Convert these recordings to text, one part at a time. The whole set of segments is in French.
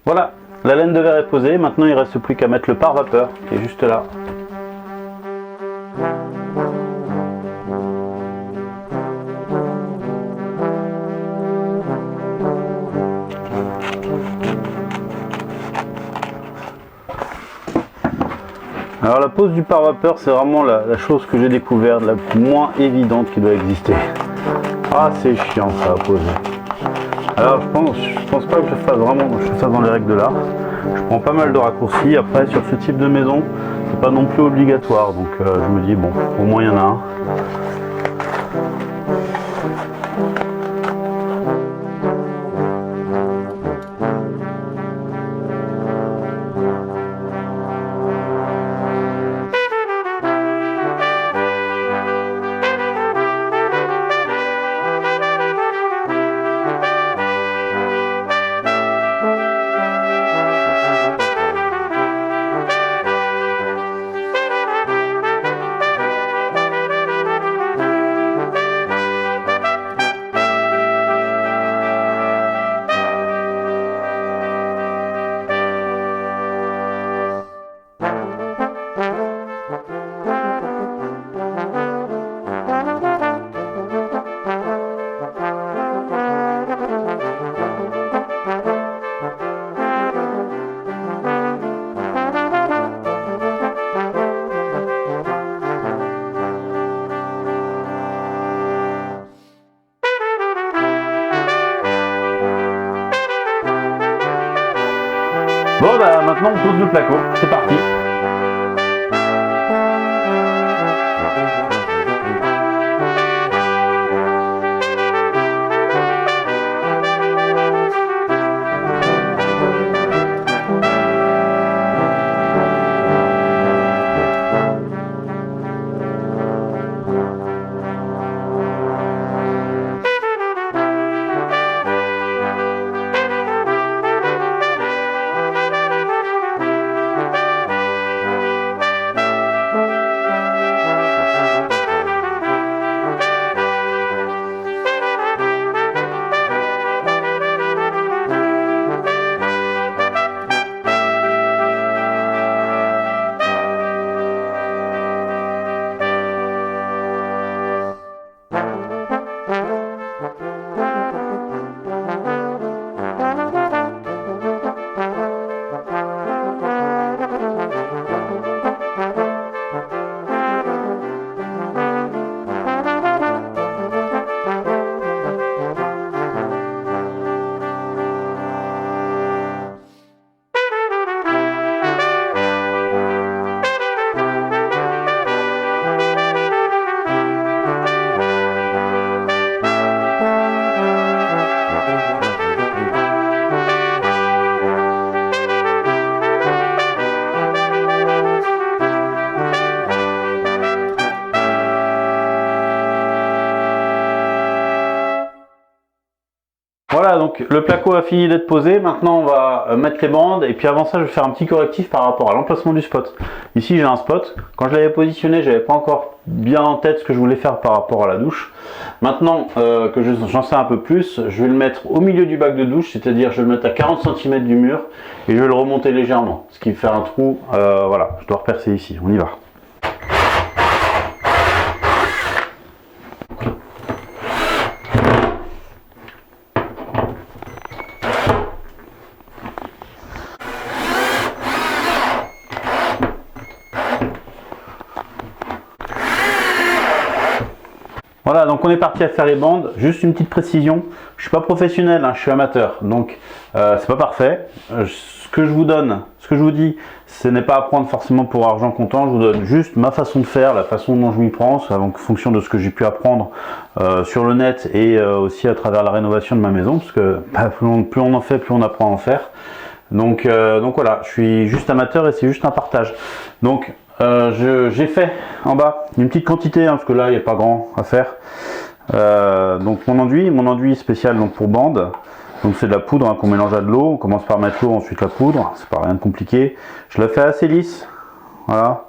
Voilà, la laine de verre est posée, maintenant il ne reste plus qu'à mettre le pare-vapeur qui est juste là. Alors la pose du pare-vapeur, c'est vraiment la chose que j'ai découverte, la moins évidente qui doit exister. Ah, c'est chiant ça à poser. Alors je pense pas que je fasse vraiment, je fais ça dans les règles de l'art. Je prends pas mal de raccourcis. Après sur ce type de maison, c'est pas non plus obligatoire. Donc je me dis bon, au moins il y en a un. Bon bah maintenant on pose le placo, c'est parti. Voilà, donc le placo a fini d'être posé. Maintenant on va mettre les bandes et puis avant ça je vais faire un petit correctif par rapport à l'emplacement du spot. Ici j'ai un spot, quand je l'avais positionné j'avais pas encore bien en tête ce que je voulais faire par rapport à la douche. Maintenant que j'en sais un peu plus, je vais le mettre au milieu du bac de douche, c'est-à-dire je vais le mettre à 40 cm du mur et je vais le remonter légèrement, ce qui me fait un trou. Voilà, je dois repercer ici, on y va. Voilà, donc on est parti à faire les bandes. Juste une petite précision, je suis pas professionnel, hein, je suis amateur, donc c'est pas parfait. Ce que je vous donne, ce que je vous dis, ce n'est pas à prendre forcément pour argent comptant. Je vous donne juste ma façon de faire, la façon dont je m'y prends, en fonction de ce que j'ai pu apprendre sur le net et aussi à travers la rénovation de ma maison, parce que bah, plus on en fait, plus on apprend à en faire. Donc voilà, je suis juste amateur et c'est juste un partage. Donc j'ai fait en bas une petite quantité, hein, parce que là il n'y a pas grand à faire. Donc mon enduit spécial donc pour bande. Donc c'est de la poudre, hein, qu'on mélange à de l'eau. On commence par mettre l'eau, ensuite la poudre. C'est pas rien de compliqué. Je la fais assez lisse. Voilà.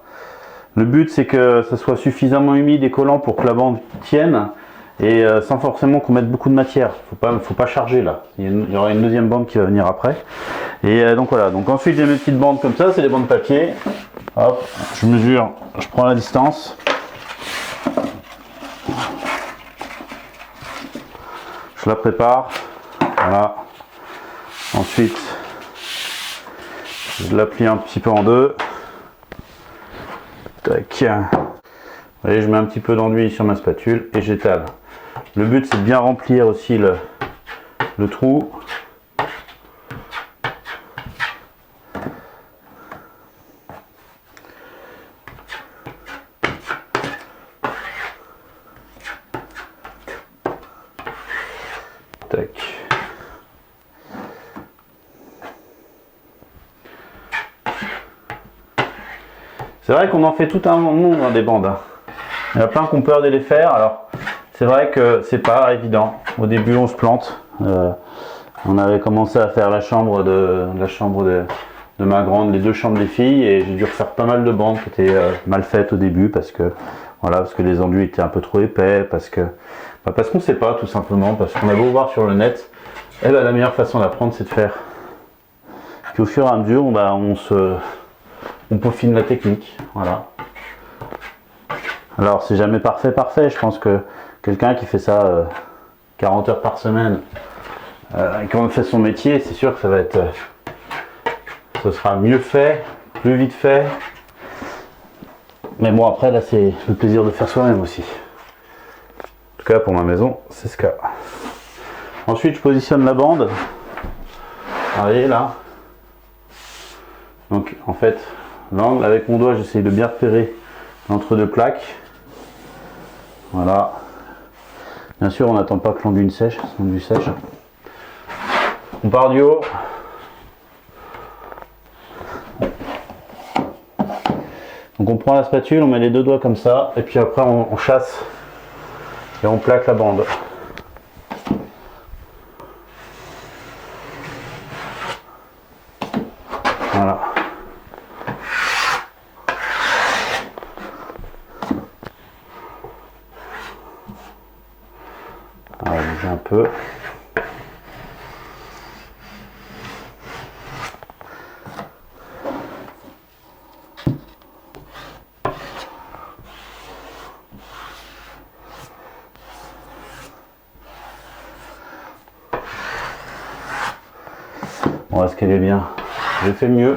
Le but c'est que ça soit suffisamment humide et collant pour que la bande tienne. Et sans forcément qu'on mette beaucoup de matière. Faut pas charger là. Il y aura une deuxième bande qui va venir après. Et donc voilà, donc ensuite j'ai mes petites bandes comme ça, c'est des bandes papier. Hop, je mesure, je prends la distance. Je la prépare, voilà. Ensuite, je la plie un petit peu en deux. Tac. Vous voyez, je mets un petit peu d'enduit sur ma spatule et j'étale. Le but c'est de bien remplir aussi le trou. Tac. C'est vrai qu'on en fait tout un monde hein, des bandes. Il y en a plein qui ont peur de les faire. Alors c'est vrai que c'est pas évident. Au début on se plante. On avait commencé à faire la chambre de ma grande, les deux chambres des filles, et j'ai dû refaire pas mal de bandes qui étaient mal faites au début parce que voilà, parce que les enduits étaient un peu trop épais, parce qu'on sait pas tout simplement, parce qu'on a beau voir sur le net, et ben, la meilleure façon d'apprendre c'est de faire. Puis au fur et à mesure, on peaufine la technique, voilà. Alors c'est jamais parfait, je pense que quelqu'un qui fait ça 40 heures par semaine, et qui en fait son métier, c'est sûr que ce sera mieux fait, plus vite fait. Mais bon, après là c'est le plaisir de faire soi-même aussi. En tout cas pour ma maison, c'est ce cas. Ensuite je positionne la bande. Vous voyez là. Donc en fait, l'angle avec mon doigt, j'essaye de bien repérer entre deux plaques. Voilà. Bien sûr, on n'attend pas que l'enduit sèche, On part du haut. Donc on prend la spatule, on met les deux doigts comme ça, et puis après on chasse et on plaque la bande. Voilà. On va bouger un peu. Bon, est-ce qu'elle est bien? J'ai fait mieux.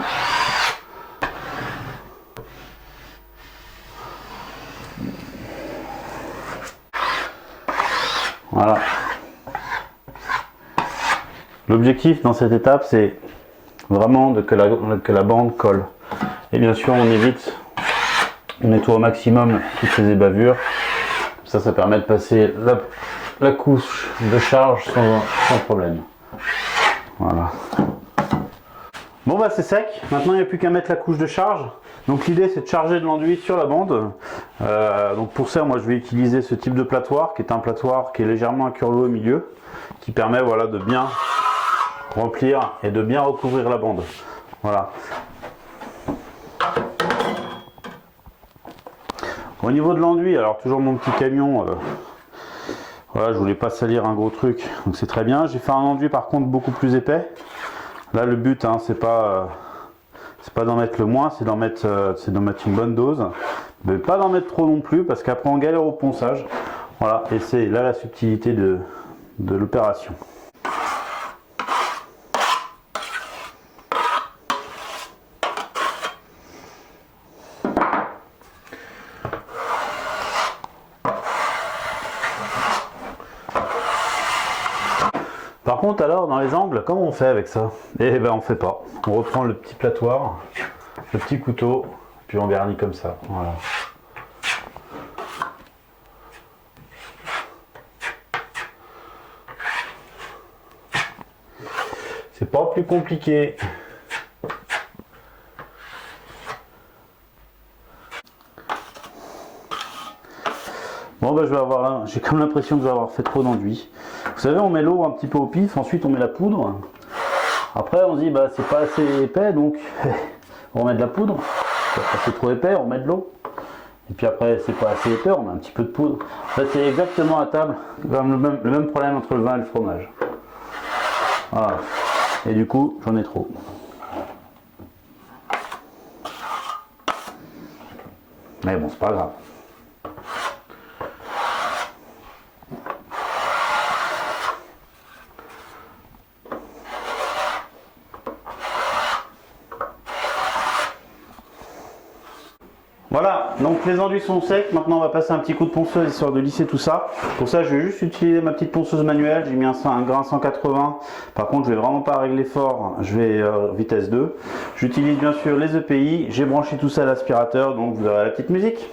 Voilà. L'objectif dans cette étape, c'est vraiment que la bande colle. Et bien sûr, on nettoie au maximum toutes ces ébavures. Ça permet de passer la couche de charge sans problème. Voilà. Bon bah c'est sec, maintenant il n'y a plus qu'à mettre la couche de charge. Donc l'idée c'est de charger de l'enduit sur la bande. Donc pour ça moi je vais utiliser ce type de platoir qui est un platoir qui est légèrement incurvé au milieu, qui permet voilà, de bien remplir et de bien recouvrir la bande. Voilà. Au niveau de l'enduit, alors toujours mon petit camion, voilà, je voulais pas salir un gros truc, donc c'est très bien. J'ai fait un enduit par contre beaucoup plus épais. Là le but hein, c'est pas d'en mettre le moins, c'est d'en mettre une bonne dose, mais pas d'en mettre trop non plus parce qu'après on galère au ponçage. Voilà, et c'est là la subtilité de l'opération. Par contre alors dans les angles, comment on fait avec ça? Eh ben on fait pas. On reprend le petit platoir, le petit couteau, puis on garnit comme ça. Voilà. C'est pas plus compliqué. Bon bah je vais avoir là, j'ai comme l'impression que je vais avoir fait trop d'enduit. Vous savez, on met l'eau un petit peu au pif, ensuite on met la poudre. Après on se dit bah c'est pas assez épais donc on met de la poudre. C'est trop épais, on met de l'eau. Et puis après c'est pas assez épais, on met un petit peu de poudre. En fait c'est exactement à table le même problème entre le vin et le fromage. Voilà. Et du coup, j'en ai trop. Mais bon, c'est pas grave. Voilà, donc les enduits sont secs. Maintenant, on va passer un petit coup de ponceuse histoire de lisser tout ça. Pour ça, je vais juste utiliser ma petite ponceuse manuelle. J'ai mis un grain 180. Par contre, je vais vraiment pas régler fort. Je vais vitesse 2. J'utilise bien sûr les EPI. J'ai branché tout ça à l'aspirateur, donc vous aurez la petite musique.